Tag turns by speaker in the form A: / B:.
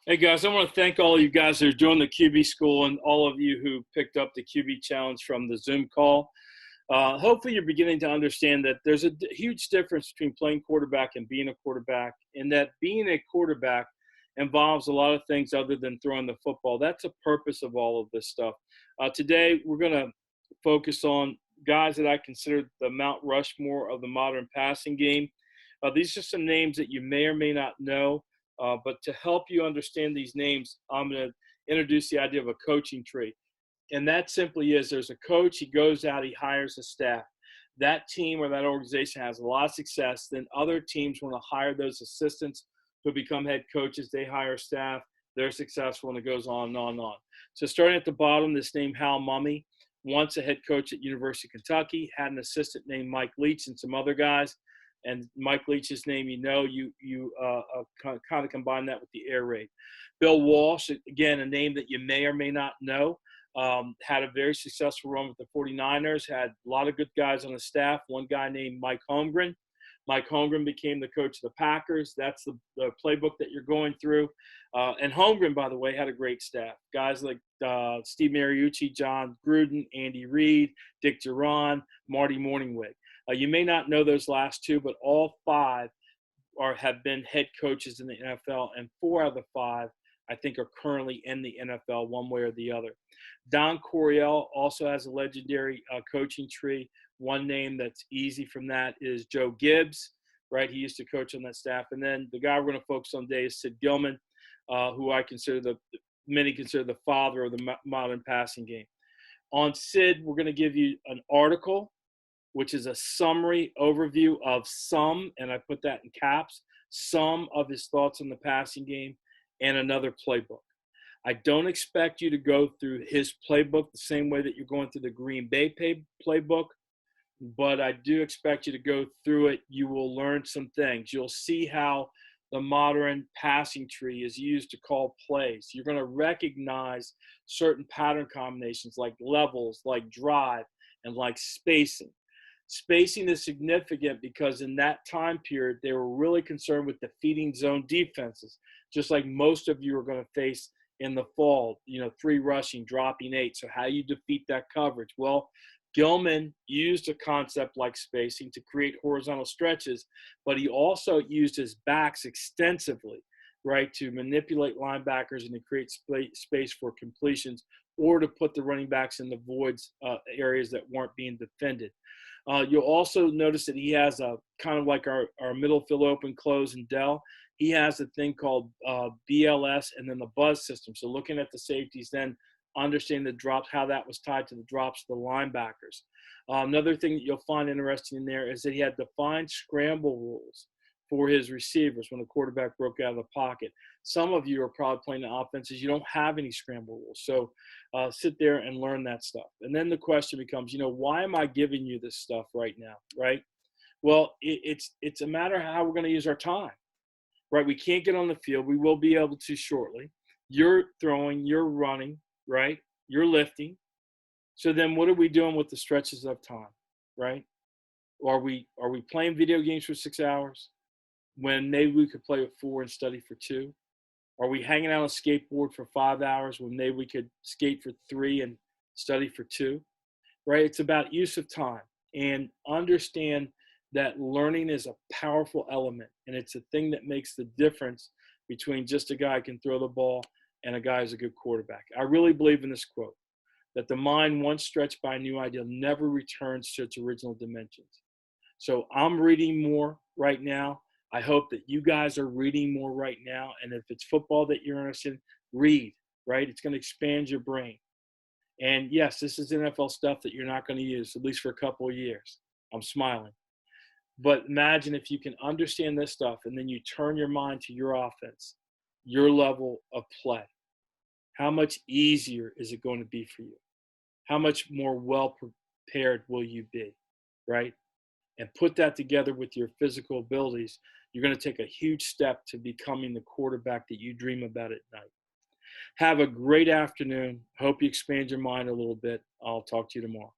A: Hey guys, I want to thank all of you guys that are doing the QB school and all of you who picked up the QB challenge from the Zoom call. Hopefully, you're beginning to understand that there's a huge difference between playing quarterback and being a quarterback, and that being a quarterback involves a lot of things other than throwing the football. That's the purpose of all of this stuff. Today, we're going to focus on guys that I consider the Mount Rushmore of the modern passing game. These are some names that you may or may not know. But to help you understand these names, I'm going to introduce the idea of a coaching tree. And that simply is there's a coach, he goes out, he hires a staff. That team or that organization has a lot of success. Then other teams want to hire those assistants who become head coaches. They hire staff, they're successful, and it goes on and on and on. So starting at the bottom, this name Hal Mumme, once a head coach at University of Kentucky, had an assistant named Mike Leach and some other guys. And Mike Leach's name, you kind of combine that with the air raid. Bill Walsh, again, a name that you may or may not know, had a very successful run with the 49ers, had a lot of good guys on the staff. One guy named Mike Holmgren. Mike Holmgren became the coach of the Packers. That's the playbook that you're going through. And Holmgren, by the way, had a great staff. Guys like Steve Mariucci, John Gruden, Andy Reid, Dick Duran, Marty Morningwig. You may not know those last two, but all five have been head coaches in the NFL, and 4 out of the 5, I think, are currently in the NFL one way or the other. Don Coryell also has a legendary coaching tree. One name that's easy from that is Joe Gibbs, right? He used to coach on that staff. And then the guy we're going to focus on today is Sid Gillman, who many consider the father of the modern passing game. On Sid, we're going to give you an article, which is a summary overview of some, and I put that in caps, some of his thoughts on the passing game, and another playbook. I don't expect you to go through his playbook the same way that you're going through the Green Bay playbook, but I do expect you to go through it. You will learn some things. You'll see how the modern passing tree is used to call plays. You're going to recognize certain pattern combinations like levels, like drive, and like spacing. Spacing is significant because in that time period, they were really concerned with defeating zone defenses, just like most of you are going to face in the fall, 3 rushing, dropping 8. So how you defeat that coverage? Well, Gillman used a concept like spacing to create horizontal stretches, but he also used his backs extensively, right, to manipulate linebackers and to create space for completions or to put the running backs in the voids areas that weren't being defended. You'll also notice that he has a kind of like our middle fill open close and Dell. He has a thing called BLS and then the buzz system. So looking at the safeties, then understanding the drops, how that was tied to the drops of the linebackers. Another thing that you'll find interesting in there is that he had defined scramble rules for his receivers when the quarterback broke out of the pocket. Some of you are probably playing the offenses. You don't have any scramble rules. So sit there and learn that stuff. And then the question becomes, why am I giving you this stuff right now, right? Well, it's a matter of how we're going to use our time, right? We can't get on the field. We will be able to shortly. You're throwing, you're running, right? You're lifting. So then what are we doing with the stretches of time, right? Are we playing video games for 6 hours when maybe we could play with 4 and study for 2? Are we hanging out on a skateboard for 5 hours when maybe we could skate for 3 and study for 2, right? It's about use of time, and understand that learning is a powerful element, and it's a thing that makes the difference between just a guy who can throw the ball and a guy who's a good quarterback. I really believe in this quote, that the mind once stretched by a new idea never returns to its original dimensions. So I'm reading more right now. I hope that you guys are reading more right now. And if it's football that you're interested in, read, right? It's going to expand your brain. And yes, this is NFL stuff that you're not going to use, at least for a couple of years. I'm smiling. But imagine if you can understand this stuff and then you turn your mind to your offense, your level of play. How much easier is it going to be for you? How much more well prepared will you be, right? And put that together with your physical abilities, you're going to take a huge step to becoming the quarterback that you dream about at night. Have a great afternoon. Hope you expand your mind a little bit. I'll talk to you tomorrow.